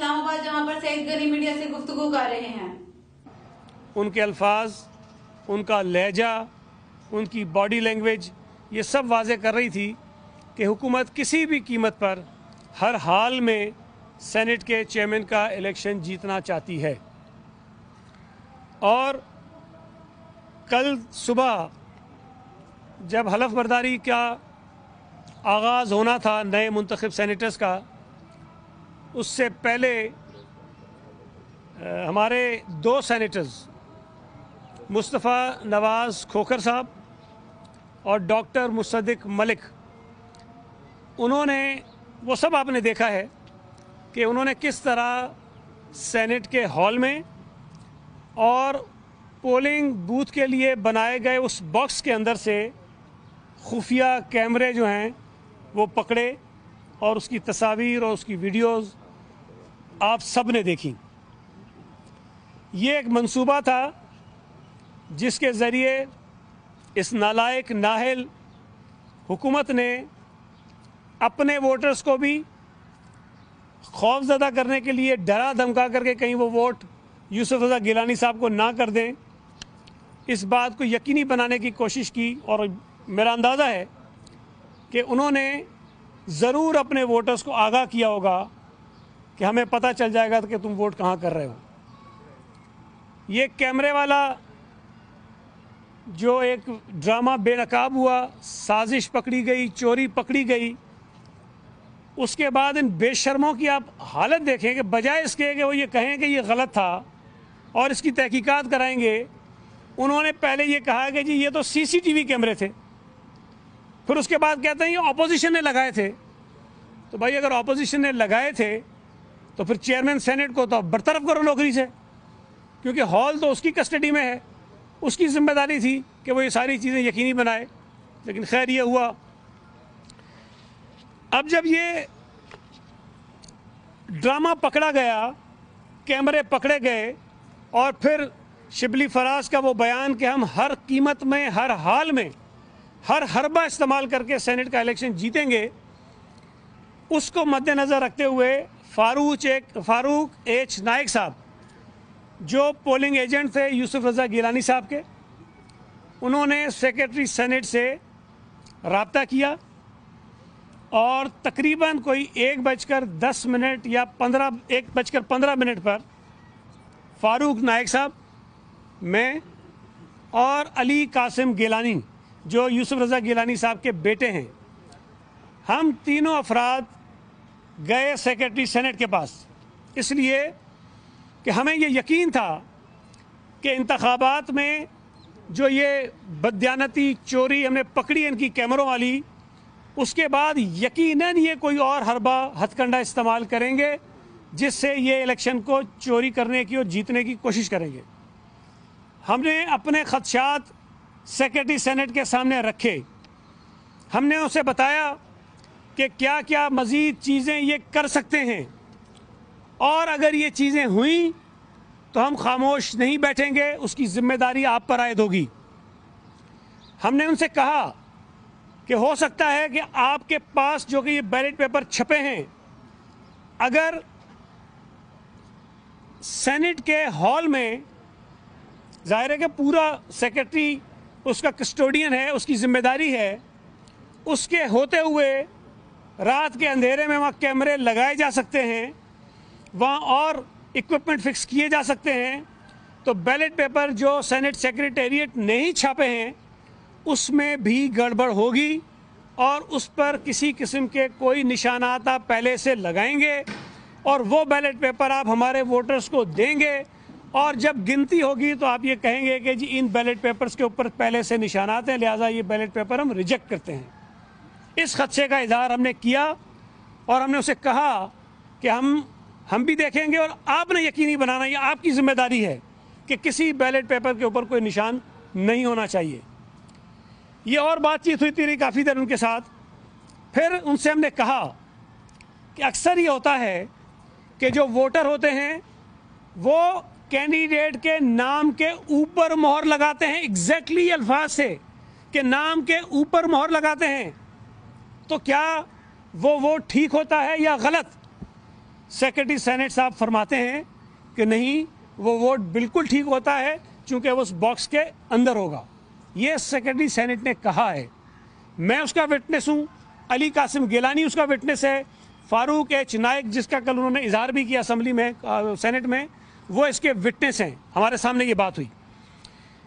इस्लामाबाद, जहां पर सईद गनी मीडिया से गुफ्तगू कर रहे हैं। उनके अल्फाज, उनका लहजा, उनकी बॉडी लैंग्वेज ये सब वाज़े कर रही थी कि हुकूमत किसी भी कीमत पर हर हाल में सेनेट के चेयरमैन का इलेक्शन जीतना चाहती है। और कल सुबह जब हलफ बर्दारी का आगाज़ होना था नए मुंतखब सेनेटर्स का, उससे पहले हमारे दो सेनेटर्स मुस्तफ़ा नवाज़ खोखर साहब और डॉक्टर मुसद्दिक मलिक, उन्होंने वो सब आपने देखा है कि उन्होंने किस तरह सेनेट के हॉल में और पोलिंग बूथ के लिए बनाए गए उस बॉक्स के अंदर से खुफिया कैमरे जो हैं वो पकड़े और उसकी तस्वीर और उसकी वीडियोस आप सब ने देखी। ये एक मंसूबा था जिसके ज़रिए इस नालायक नाहल हुकूमत ने अपने वोटर्स को भी खौफज़दा करने के लिए डरा धमका करके कहीं वो वोट यूसुफ रज़ा गिलानी साहब को ना कर दें, इस बात को यकीनी बनाने की कोशिश की। और मेरा अंदाज़ा है कि उन्होंने ज़रूर अपने वोटर्स को आगाह किया होगा कि हमें पता चल जाएगा कि तुम वोट कहाँ कर रहे हो। ये कैमरे वाला जो एक ड्रामा बेनकाब हुआ, साजिश पकड़ी गई, चोरी पकड़ी गई, उसके बाद इन बेशर्मों की आप हालत देखें कि बजाय इसके कि वो ये कहें कि ये गलत था और इसकी तहकीकात कराएंगे, उन्होंने पहले ये कहा कि जी ये तो सीसीटीवी कैमरे थे। फिर उसके बाद कहते हैं ये ऑपोजिशन ने लगाए थे। तो भाई अगर ऑपोजिशन ने लगाए थे तो फिर चेयरमैन सेनेट को तो बरतरफ करो नौकरी से, क्योंकि हॉल तो उसकी कस्टडी में है, उसकी जिम्मेदारी थी कि वो ये सारी चीज़ें यकीनी बनाए। लेकिन खैर ये हुआ। अब जब ये ड्रामा पकड़ा गया, कैमरे पकड़े गए और फिर शिबली फराज का वो बयान कि हम हर कीमत में, हर हाल में, हर हरबा इस्तेमाल करके सेनेट का इलेक्शन जीतेंगे, उसको मद्देनज़र रखते हुए फारूक एच नाइक साहब जो पोलिंग एजेंट थे यूसुफ रज़ा गिलानी साहब के, उन्होंने सेक्रेटरी सेनेट से रब्ता किया और तकरीबन कोई 1:10 या 1:15 पर फारूक नाइक साहब, मैं और अली कासिम गिलानी जो यूसुफ रज़ा गिलानी साहब के बेटे हैं, हम तीनों अफराद गए सेक्रेटरी सेनेट के पास, इसलिए कि हमें ये यकीन था कि इंतखाबात में जो ये बददियानती चोरी हमने पकड़ी इनकी कैमरों वाली, उसके बाद यकीनन ये कोई और हरबा हथकंडा इस्तेमाल करेंगे जिससे ये इलेक्शन को चोरी करने की और जीतने की कोशिश करेंगे। हमने अपने खदशात सेक्रेटरी सेनेट के सामने रखे। हमने उसे बताया कि क्या क्या मज़ीद चीज़ें ये कर सकते हैं और अगर ये चीज़ें हुई तो हम खामोश नहीं बैठेंगे, उसकी जिम्मेदारी आप पर आयद होगी। हमने उनसे कहा कि हो सकता है कि आपके पास जो कि ये बैलेट पेपर छपे हैं, अगर सेनेट के हॉल में, जाहिर है कि पूरा सेक्रेटरी उसका कस्टोडियन है, उसकी जिम्मेदारी है, उसके होते हुए रात के अंधेरे में वहाँ कैमरे लगाए जा सकते हैं, वहाँ और इक्विपमेंट फिक्स किए जा सकते हैं, तो बैलेट पेपर जो सेनेट सेक्रेटेरिएट नहीं छापे हैं उसमें भी गड़बड़ होगी और उस पर किसी किस्म के कोई निशानात आप पहले से लगाएंगे और वो बैलेट पेपर आप हमारे वोटर्स को देंगे और जब गिनती होगी तो आप ये कहेंगे कि जी इन बैलेट पेपर्स के ऊपर पहले से निशानात हैं, लिहाजा ये बैलेट पेपर हम रिजेक्ट करते हैं। इस खदशे का इजहार हमने किया और हमने उसे कहा कि हम भी देखेंगे और आपने यकीनी बनाना, ये आपकी जिम्मेदारी है कि किसी बैलेट पेपर के ऊपर कोई निशान नहीं होना चाहिए। ये और बातचीत हुई थी काफ़ी देर उनके साथ। फिर उनसे हमने कहा कि अक्सर ये होता है कि जो वोटर होते हैं वो कैंडिडेट के नाम के ऊपर मोहर लगाते हैं, एग्जैक्टली अल्फाज से कि नाम के ऊपर मोहर लगाते हैं, तो क्या वो ठीक होता है या गलत? सेक्रेटरी सेनेट साहब फरमाते हैं कि नहीं, वो वोट बिल्कुल ठीक होता है क्योंकि वो उस बॉक्स के अंदर होगा। ये सेक्रेटरी सेनेट ने कहा है, मैं उसका विटनेस हूँ, अली कासिम गिलानी उसका विटनेस है, फारूक एच नाइक जिसका कल उन्होंने इजहार भी किया असेंबली में, सेनेट में, वो इसके विटनेस हैं। हमारे सामने ये बात हुई।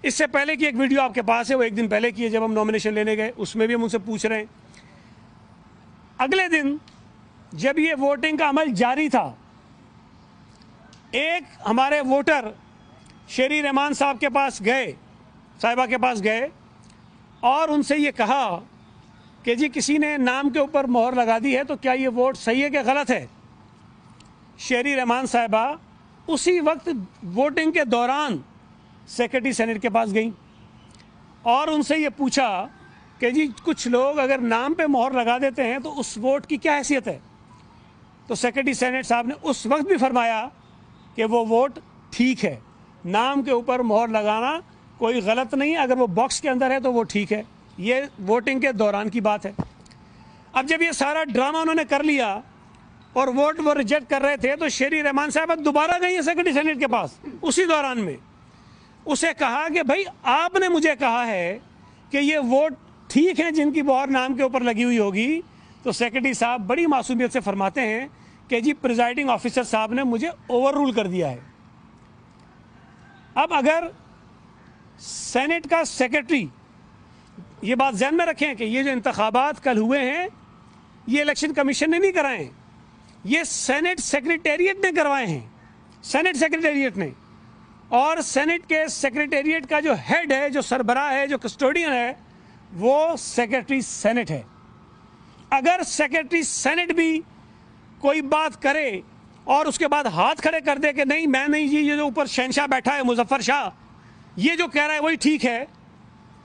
इससे पहले की एक वीडियो आपके पास है, वो एक दिन पहले की है जब हम नॉमिनेशन लेने गए, उसमें भी हम उनसे पूछ रहे हैं। अगले दिन जब ये वोटिंग का अमल जारी था, एक हमारे वोटर शेरी रहमान साहब के पास गए, साहिबा के पास गए और उनसे ये कहा कि जी किसी ने नाम के ऊपर मोहर लगा दी है, तो क्या ये वोट सही है कि गलत है। शेरी रहमान साहिबा उसी वक्त वोटिंग के दौरान सेक्रेटरी सेनेट के पास गई और उनसे ये पूछा कि जी कुछ लोग अगर नाम पे मोहर लगा देते हैं तो उस वोट की क्या हैसियत है। तो सेक्रेटरी सेनेट साहब ने उस वक्त भी फरमाया कि वो वोट ठीक है, नाम के ऊपर मोहर लगाना कोई गलत नहीं, अगर वो बॉक्स के अंदर है तो वो ठीक है। ये वोटिंग के दौरान की बात है। अब जब ये सारा ड्रामा उन्होंने कर लिया और वोट वो रिजेक्ट कर रहे थे, तो शेरी रहमान साहब दोबारा गई है सेक्रेटरी सेनेट के पास उसी दौरान में। उसे कहा कि भाई आपने मुझे कहा है कि ये वोट ठीक है जिनकी मोहर नाम के ऊपर लगी हुई होगी। तो सेक्रेटरी साहब बड़ी मासूमियत से फरमाते हैं कि जी प्रिजाइडिंग ऑफिसर साहब ने मुझे ओवर रूल कर दिया है। अब अगर सेनेट का सेक्रेटरी, ये बात ध्यान में रखें कि ये जो इंतखाबात कल हुए हैं ये इलेक्शन कमीशन ने नहीं कराए, ये सेनेट सेक्रेटेरिएट ने करवाए हैं, सेनेट सेक्रेटेरिएट ने। और सेनेट के सेक्रेटेरिएट का जो हेड है, जो सरबराह है, जो कस्टोडियन है, वो सेक्रेटरी सेनेट है। अगर सेक्रेटरी सेनेट भी कोई बात करे और उसके बाद हाथ खड़े कर दे कि नहीं मैं नहीं जी, ये जो ऊपर शहनशाह बैठा है मुजफ्फर शाह, ये जो कह रहा है वही ठीक है,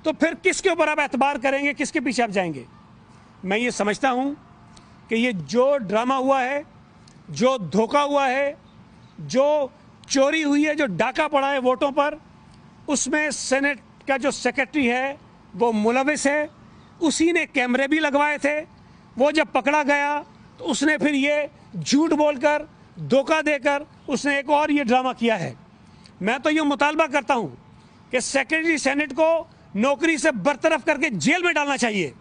तो फिर किसके ऊपर आप एतबार करेंगे, किसके पीछे आप जाएंगे। मैं ये समझता हूँ कि ये जो ड्रामा हुआ है, जो धोखा हुआ है, जो चोरी हुई है, जो डाका पड़ा है वोटों पर, उसमें सेनेट का जो सेक्रेटरी है वो मुलविस है। उसी ने कैमरे भी लगवाए थे। वो जब पकड़ा गया तो उसने फिर ये झूठ बोलकर, धोखा देकर उसने एक और ये ड्रामा किया है। मैं तो ये मुतालबा करता हूँ कि सेक्रेटरी सेनेट को नौकरी से बरतरफ करके जेल में डालना चाहिए।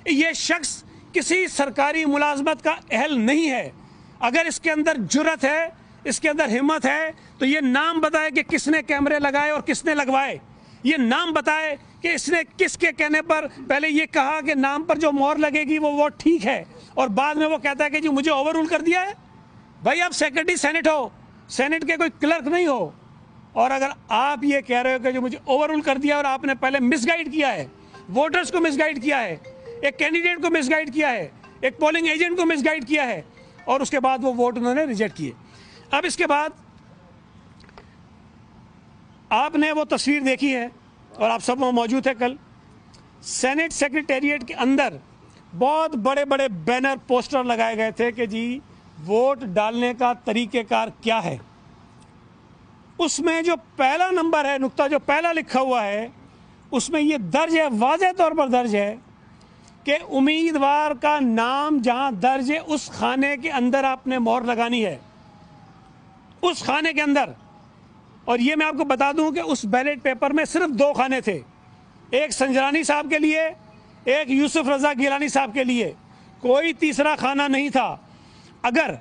ये शख्स किसी सरकारी मुलाजमत का अहल नहीं है। अगर इसके अंदर जुर्रत है, इसके अंदर हिम्मत है, तो ये नाम बताए कि किसने कैमरे लगाए और किसने लगवाए। ये नाम बताए कि इसने किसके कहने पर पहले ये कहा कि नाम पर जो मोहर लगेगी वो वोट ठीक है, और बाद में वो कहता है कि जी मुझे ओवर रूल कर दिया है। भाई आप सेक्रेटरी सेनेट हो, सेनेट के कोई क्लर्क नहीं हो। और अगर आप ये कह रहे हो कि जो मुझे ओवर रूल कर दिया, और आपने पहले मिसगाइड किया है, वोटर्स को मिसगाइड किया है, एक कैंडिडेट को मिसगाइड किया है, एक पोलिंग एजेंट को मिसगाइड किया है, और उसके बाद वो वोट उन्होंने रिजेक्ट किए। अब इसके बाद आपने वो तस्वीर देखी है और आप सब वहाँ मौजूद है। कल सेनेट सेक्रेटेरिएट के अंदर बहुत बड़े बड़े बैनर, पोस्टर लगाए गए थे कि जी वोट डालने का तरीक़ेकार क्या है। उसमें जो पहला नंबर है, नुक्ता जो पहला लिखा हुआ है, उसमें ये दर्ज है, वाज़ेह तौर पर दर्ज है कि उम्मीदवार का नाम जहां दर्ज है उस खाने के अंदर आपने मोहर लगानी है, उस खाने के अंदर। और ये मैं आपको बता दूं कि उस बैलेट पेपर में सिर्फ 2 खाने थे, एक संजरानी साहब के लिए, एक यूसुफ रजा गिलानी साहब के लिए, कोई तीसरा खाना नहीं था। अगर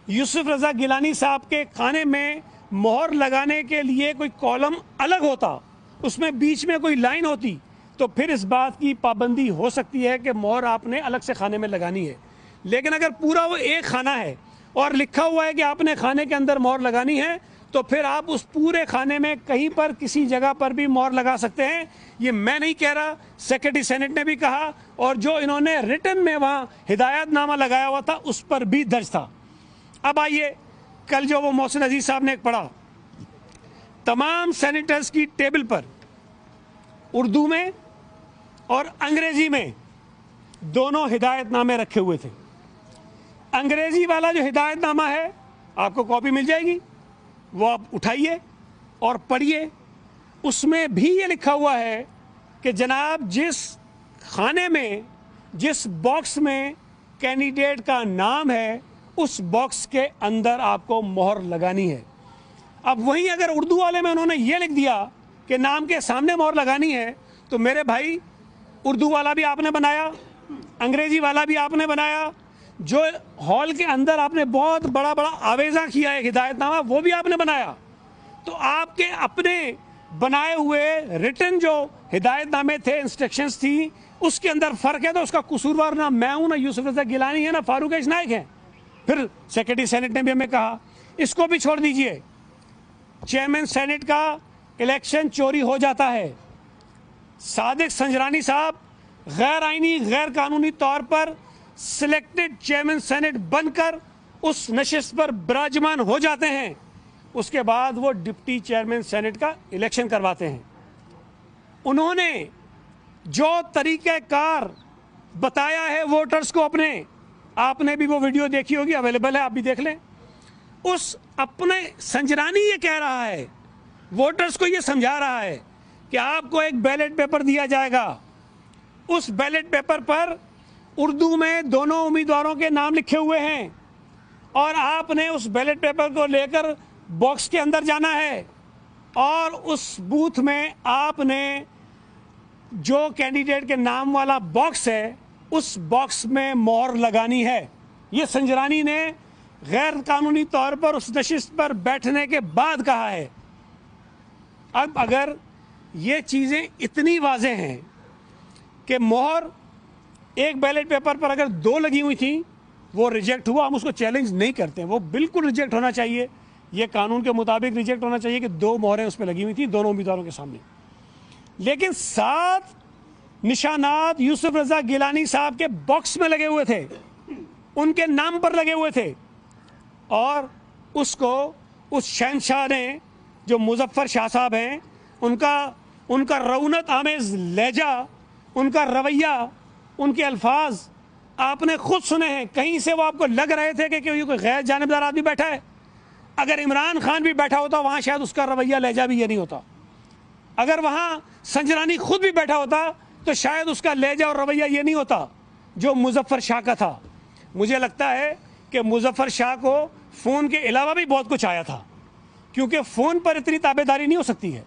यूसुफ रजा गिलानी साहब के खाने में मोहर लगाने के लिए कोई कॉलम अलग होता, उसमें बीच में कोई लाइन होती, तो फिर इस बात की पाबंदी हो सकती है कि मोहर आपने अलग से खाने में लगानी है। लेकिन अगर पूरा वो एक खाना है और लिखा हुआ है कि आपने खाने के अंदर मोहर लगानी है, तो फिर आप उस पूरे खाने में कहीं पर किसी जगह पर भी मोहर लगा सकते हैं। ये मैं नहीं कह रहा, सेक्रेटरी सेनेट ने भी कहा, और जो इन्होंने रिटन में वहाँ हिदायतनामा लगाया हुआ था उस पर भी दर्ज था। अब आइए, कल जो वो मोहसिन अजीज साहब ने एक पढ़ा, तमाम सेनेटर्स की टेबल पर उर्दू में और अंग्रेजी में दोनों हिदायतनामे रखे हुए थे। अंग्रेजी वाला जो हिदायतनामा है, आपको कॉपी मिल जाएगी, वो आप उठाइए और पढ़िए। उसमें भी ये लिखा हुआ है कि जनाब जिस खाने में, जिस बॉक्स में कैंडिडेट का नाम है, उस बॉक्स के अंदर आपको मोहर लगानी है। अब वहीं अगर उर्दू वाले में उन्होंने ये लिख दिया कि नाम के सामने मोहर लगानी है, तो मेरे भाई उर्दू वाला भी आपने बनाया, अंग्रेजी वाला भी आपने बनाया, जो हॉल के अंदर आपने बहुत बड़ा बड़ा आवेजा किया है हिदायतनामा, वो भी आपने बनाया। तो आपके अपने बनाए हुए रिटन जो हिदायतनामे थे, इंस्ट्रक्शंस थी, उसके अंदर फ़र्क है। तो उसका कसूरवार ना मैं हूँ, ना यूसुफ रज़ा गिलानी है, ना फारूक नाइक है। फिर सेक्रेटरी सेनेट ने भी हमें कहा इसको भी छोड़ दीजिए, चेयरमैन सेनेट का इलेक्शन चोरी हो जाता है। सादिक संजरानी साहब गैर आइनी गैर कानूनी तौर पर सिलेक्टेड चेयरमैन सेनेट बनकर उस नशिस्त पर विराजमान हो जाते हैं। उसके बाद वो डिप्टी चेयरमैन सेनेट का इलेक्शन करवाते हैं। उन्होंने जो तरीक़ाकार बताया है वोटर्स को अपने, आपने भी वो वीडियो देखी होगी, अवेलेबल है, आप भी देख लें। उस अपने संजरानी ये कह रहा है, वोटर्स को ये समझा रहा है कि आपको एक बैलेट पेपर दिया जाएगा, उस बैलेट पेपर पर उर्दू में दोनों उम्मीदवारों के नाम लिखे हुए हैं और आपने उस बैलेट पेपर को लेकर बॉक्स के अंदर जाना है और उस बूथ में आपने जो कैंडिडेट के नाम वाला बॉक्स है उस बॉक्स में मोहर लगानी है। ये संजरानी ने गैर कानूनी तौर पर उस नशिस्त पर बैठने के बाद कहा है। अब अगर ये चीज़ें इतनी वाज़ेह हैं कि मोहर एक बैलेट पेपर पर अगर 2 लगी हुई थी, वो रिजेक्ट हुआ, हम उसको चैलेंज नहीं करते, वो बिल्कुल रिजेक्ट होना चाहिए, ये कानून के मुताबिक रिजेक्ट होना चाहिए कि 2 मोहरें उस पर लगी हुई थी दोनों उम्मीदवारों के सामने। लेकिन 7 निशानात यूसुफ रज़ा गिलानी साहब के बॉक्स में लगे हुए थे, उनके नाम पर लगे हुए थे, और उसको उस शहनशाह ने, जो मुजफ्फर शाह साहब हैं, उनका रौनत आमेज़ लहजा, उनका रवैया, उनके अल्फाज आपने खुद सुने हैं। कहीं से वो आपको लग रहे थे कि कोई गैर जानिबदार आदमी बैठा है। अगर इमरान खान भी बैठा होता वहाँ शायद उसका रवैया लहजा भी ये नहीं होता। अगर वहाँ संजरानी खुद भी बैठा होता तो शायद उसका लहजा और रवैया ये नहीं होता जो मुजफ्फर शाह का था। मुझे लगता है कि मुजफ्फर शाह को फ़ोन के अलावा भी बहुत कुछ आया था, क्योंकि फ़ोन पर इतनी ताबेदारी नहीं हो सकती है।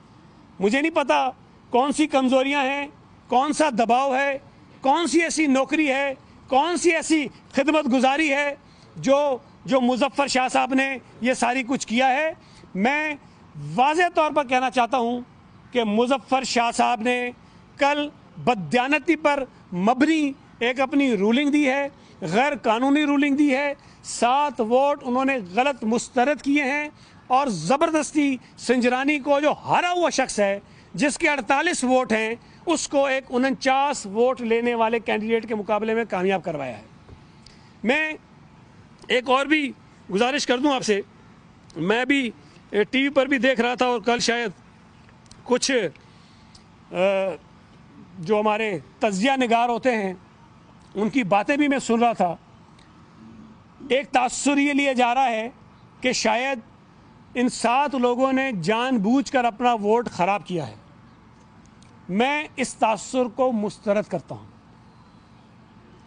मुझे नहीं पता कौन सी कमज़ोरियाँ हैं, कौन सा दबाव है, कौन सी ऐसी नौकरी है, कौन सी ऐसी खिदमत गुजारी है जो मुजफ्फर शाह साहब ने ये सारी कुछ किया है। मैं वाज़ेह तौर पर कहना चाहता हूँ कि मुजफ्फर शाह साहब ने कल बददियानती पर मबनी एक अपनी रूलिंग दी है, गैर कानूनी रूलिंग दी है। 7 वोट उन्होंने गलत मुस्तरद किए हैं और ज़बरदस्ती संजरानी को, जो हारा हुआ शख्स है जिसके 48 वोट हैं, उसको एक 49 वोट लेने वाले कैंडिडेट के मुकाबले में कामयाब करवाया है। मैं एक और भी गुजारिश कर दूं आपसे, मैं भी टीवी पर भी देख रहा था और कल शायद कुछ जो हमारे तज्जिया निगार होते हैं उनकी बातें भी मैं सुन रहा था। एक तासुर ये लिया जा रहा है कि शायद इन 7 लोगों ने जानबूझकर अपना वोट ख़राब किया है। मैं इस तासुर को मुस्तरद करता हूँ।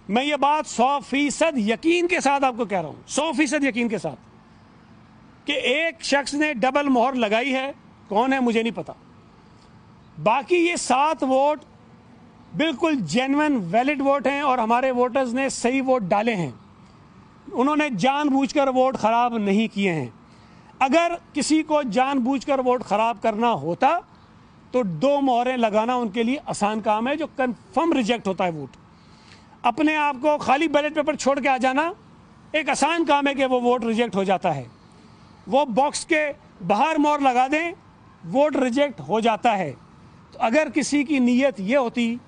मैं ये बात 100% यकीन के साथ आपको कह रहा हूँ, 100% यकीन के साथ, कि एक शख्स ने डबल मोहर लगाई है, कौन है मुझे नहीं पता। बाकी ये 7 वोट बिल्कुल जेन्युइन वैलिड वोट हैं और हमारे वोटर्स ने सही वोट डाले हैं। उन्होंने जानबूझकर वोट ख़राब नहीं किए हैं। अगर किसी को जानबूझकर वोट ख़राब करना होता तो 2 मोहरें लगाना उनके लिए आसान काम है, जो कन्फर्म रिजेक्ट होता है वोट। अपने आप को खाली बैलेट पेपर छोड़ के आ जाना एक आसान काम है कि वो वोट रिजेक्ट हो जाता है। वो बॉक्स के बाहर मोहर लगा दें, वोट रिजेक्ट हो जाता है। तो अगर किसी की नीयत ये होती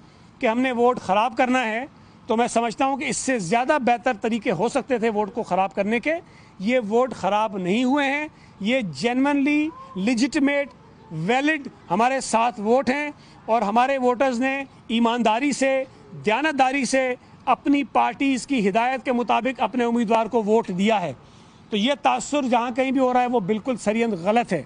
कि हमने वोट ख़राब करना है, तो मैं समझता हूँ कि इससे ज़्यादा बेहतर तरीके हो सकते थे वोट को ख़राब करने के। ये वोट ख़राब नहीं हुए हैं, ये जेन्युइनली लिजिटिमेट वैलिड हमारे 7 वोट हैं और हमारे वोटर्स ने ईमानदारी से, दयानतदारी से अपनी पार्टीज़ की हिदायत के मुताबिक अपने उम्मीदवार को वोट दिया है। तो ये तासुर जहाँ कहीं भी हो रहा है वो बिल्कुल सरियन गलत है,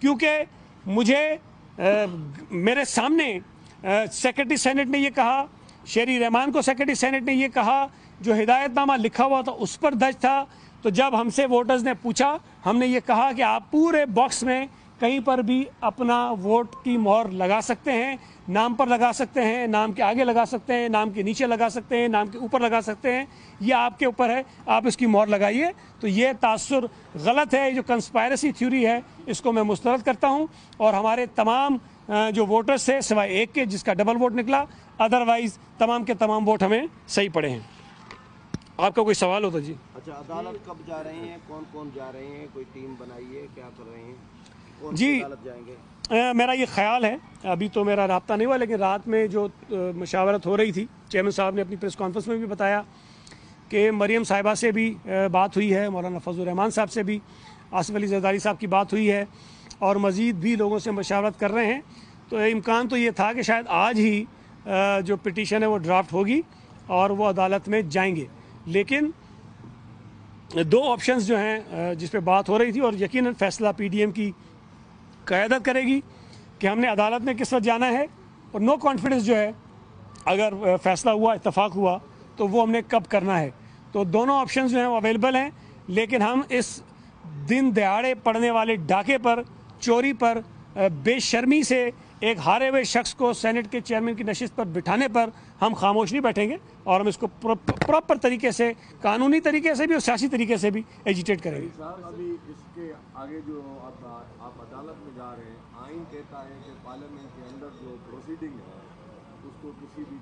क्योंकि मुझे मेरे सामने सेक्रेटरी सेनेट ने ये कहा, शेरी रहमान को सेक्रेटरी सेनेट ने ये कहा जो हिदायतनामा लिखा हुआ था उस पर दर्ज था। तो जब हमसे वोटर्स ने पूछा, हमने ये कहा कि आप पूरे बॉक्स में कहीं पर भी अपना वोट की मोहर लगा सकते हैं, नाम पर लगा सकते हैं, नाम के आगे लगा सकते हैं, नाम के नीचे लगा सकते हैं, नाम के ऊपर लगा सकते हैं, ये आपके ऊपर है, आप इसकी मोहर लगाइए। तो ये तासुर गलत है, जो कंस्पायरेसी थ्योरी है इसको मैं मुस्तरद करता हूँ। और हमारे तमाम जो वोटर्स थे सिवाय एक के जिसका डबल वोट निकला, अदरवाइज तमाम के तमाम वोट हमें सही पड़े हैं। आपका कोई सवाल हो तो जी। अच्छा, अदालत कब जा रही हैं, कौन कौन जा रहे हैं, कोई टीम बनाई है, क्या कर रहे हैं, कौन जी अदालत जाएंगे? मेरा ये ख्याल है, अभी तो मेरा राब्ता नहीं हुआ, लेकिन रात में जो मशावरत हो रही थी, चेयरमैन साहब ने अपनी प्रेस कॉन्फ्रेंस में भी बताया कि मरियम साहिबा से भी बात हुई है, मौलाना फजल रहमान साहब से भी, आसिफ अली जरदारी साहब की बात हुई है, और मज़ीद भी लोगों से मशावरत कर रहे हैं। तो इम्कान तो ये था कि शायद आज ही जो पिटीशन है वो ड्राफ्ट होगी और वो अदालत में जाएंगे। लेकिन दो ऑप्शंस जो हैं जिस पे बात हो रही थी, और यकीनन फैसला पीडीएम की क़यादत करेगी कि हमने अदालत में किस वक्त जाना है, और नो कॉन्फिडेंस जो है अगर फैसला हुआ, इत्तफाक हुआ, तो वो हमने कब करना है। तो दोनों ऑप्शंस जो हैं वो अवेलेबल हैं। लेकिन हम इस दिन दहाड़े पड़ने वाले डाके पर, चोरी पर, बेशर्मी से एक हारे हुए शख्स को सेनेट के चेयरमैन की नशिस्त पर बिठाने पर हम खामोश नहीं बैठेंगे, और हम इसको प्रॉपर तरीके से, कानूनी तरीके से भी और सियासी तरीके से भी एजिटेट करेंगे। साहब, अभी इसके आगे जो आप अदालत में जा रहे हैं, आइन कहता है कि पार्लियामेंट के अंदर जो प्रोसीडिंग है उसको किसी भी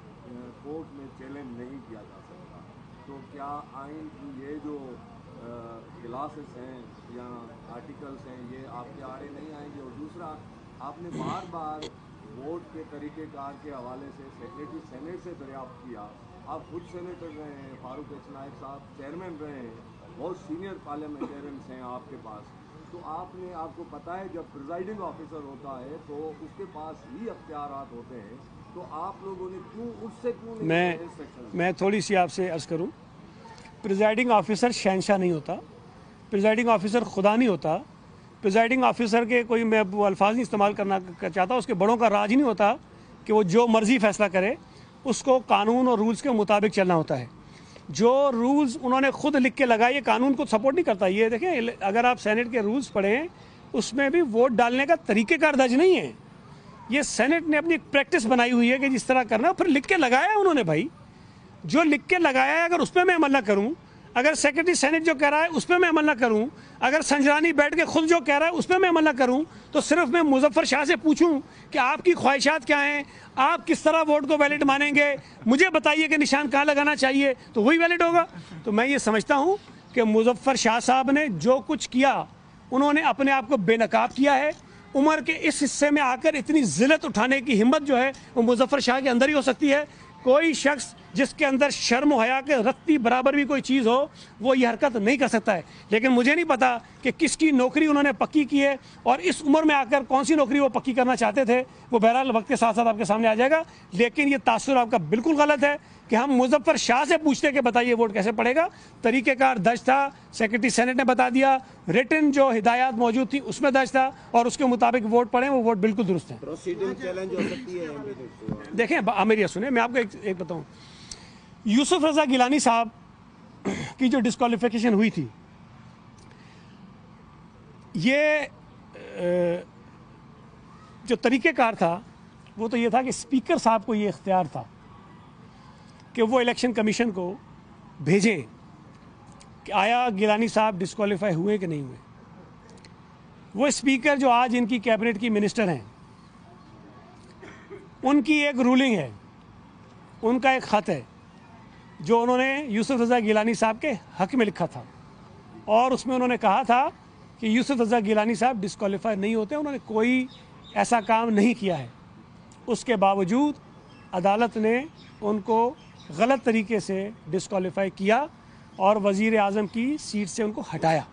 कोर्ट में चैलेंज नहीं किया जा सकता। तो क्या आइन की ये जो क्लासेस हैं या आर्टिकल्स हैं, ये आपके आड़े नहीं आएंगे? और दूसरा, आपने बार बार वोट के तरीक़ेकार के हवाले से सेक्रेटरी सेनेट से दरियाफ्त किया। आप खुद सेनेटर रहे हैं, फारूक एच नायक साहब चेयरमैन रहे हैं, बहुत सीनियर पार्लियामेंटेरियंस हैं आपके पास। तो आपको पता है जब प्रिजाइडिंग ऑफिसर होता है तो उसके पास ही अख्तियारात होते हैं, तो आप लोगों ने क्यों नहीं? मैं थोड़ी सी आपसे अर्ज़ करूं, प्रिजाइडिंग ऑफिसर शहंशाह नहीं होता, प्रिजाइडिंग ऑफिसर खुदा नहीं होता, प्रिजाइडिंग ऑफिसर के कोई मैं वो अल्फाज नहीं इस्तेमाल करना चाहता, उसके बड़ों का राज ही नहीं होता कि वो जो मर्ज़ी फ़ैसला करे, उसको कानून और रूल्स के मुताबिक चलना होता है। जो रूल्स उन्होंने खुद लिख के लगाए, ये कानून को सपोर्ट नहीं करता। ये देखें, अगर आप सेनेट के रूल्स पढ़ें, उसमें भी वोट डालने का तरीक़ेकार दर्ज नहीं है। ये सेनेट ने अपनी एक प्रैक्टिस बनाई हुई है कि जिस तरह करना, फिर लिख के लगाया है उन्होंने। भाई, जो लिख के लगाया है, अगर उस पर मैं अमल ना करूँ, अगर सेक्रेटरी सेनेट जो कह रहा है उस पर मैं अमल ना करूं, अगर संजरानी बैठ के खुद जो कह रहा है उस पर मैं अमल ना करूं, तो सिर्फ मैं मुजफ्फर शाह से पूछूं कि आपकी ख्वाहिशात क्या हैं, आप किस तरह वोट को वैलिड मानेंगे, मुझे बताइए कि निशान कहाँ लगाना चाहिए, तो वही वैलिड होगा। तो मैं ये समझता हूं कि मुजफ्फर शाह साहब ने जो कुछ किया, उन्होंने अपने आप को बेनकाब किया है। उम्र के इस हिस्से में आकर इतनी जिल्लत उठाने की हिम्मत जो है वो मुजफ्फर शाह के अंदर ही हो सकती है। कोई शख्स जिसके अंदर शर्म हया के रत्ती बराबर भी कोई चीज़ हो, वो ये हरकत नहीं कर सकता है। लेकिन मुझे नहीं पता कि किसकी नौकरी उन्होंने पक्की की है, और इस उम्र में आकर कौन सी नौकरी वो पक्की करना चाहते थे, वो बहरहाल वक्त के साथ साथ आपके सामने आ जाएगा। लेकिन ये तासुर आपका बिल्कुल गलत है कि हम मुजफ्फर शाह से पूछते कि बताइए वोट कैसे पड़ेगा। तरीक़ेकार दर्ज था, सेक्रेटरी सेनेट ने बता दिया, रिटन जो हिदायत मौजूद थी उसमें दर्ज था, और उसके मुताबिक वोट पड़े, वो वोट बिल्कुल दुरुस्त है। प्रोसीडिंग चैलेंज हो सकती है? देखें, मेरी सुने, मैं आपको एक बताऊं, यूसुफ रजा गिलानी साहब की जो डिस्क्वालिफिकेशन हुई थी, ये जो तरीक़ेकार था वो तो ये था कि स्पीकर साहब को ये इख्तियार था कि वो इलेक्शन कमीशन को भेजें कि आया गिलानी साहब डिस्क्वालीफाई हुए कि नहीं हुए। वो स्पीकर जो आज इनकी कैबिनेट की मिनिस्टर हैं, उनकी एक रूलिंग है, उनका एक ख़त है जो उन्होंने यूसुफ रज़ा गिलानी साहब के हक़ में लिखा था, और उसमें उन्होंने कहा था कि यूसुफ रज़ा गिलानी साहब डिस्क्वालीफाई नहीं होते, उन्होंने कोई ऐसा काम नहीं किया है। उसके बावजूद अदालत ने उनको गलत तरीके से डिस्क्वालीफाई किया और वज़ीर आज़म की सीट से उनको हटाया।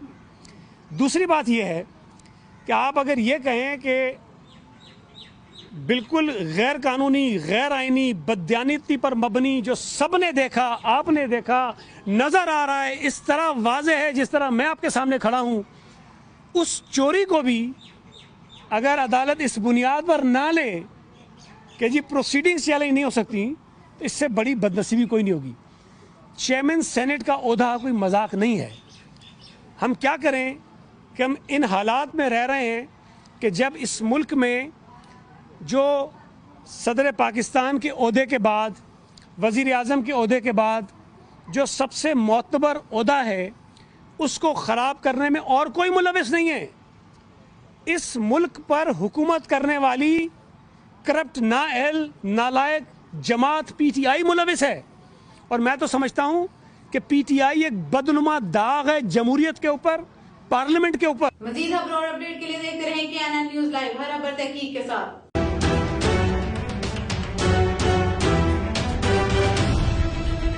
दूसरी बात यह है कि आप अगर ये कहें कि बिल्कुल गैर कानूनी, गैर आइनी, बददियानती पर मबनी, जो सब ने देखा, आपने देखा, नज़र आ रहा है, इस तरह वाज़ेह है जिस तरह मैं आपके सामने खड़ा हूँ, उस चोरी को भी अगर अदालत इस बुनियाद पर ना ले कि जी प्रोसीडिंग्स चैलेंज नहीं हो सकती, तो इससे बड़ी बदनसीबी कोई नहीं होगी। चेयरमैन सेनेट का ओहदा कोई मजाक नहीं है। हम क्या करें कि हम इन हालात में रह रहे हैं कि जब इस मुल्क में जो सदर पाकिस्तान के ओहदे के बाद, वज़ीर आज़म के ओहदे के बाद जो सबसे मोतबर ओहदा है, उसको ख़राब करने में और कोई मुलविस नहीं है। इस मुल्क पर हुकूमत करने वाली करप्ट नाअहल नालायक जमात पीटीआई मुलविस है। और मैं तो समझता हूँ कि पीटीआई एक बदनुमा दाग है जमहूरियत के ऊपर, पार्लियामेंट के ऊपर। मजीद खबरों और अपडेट के लिए देखते रहें KNN न्यूज़ लाइव, हर खबर तहकीक के साथ।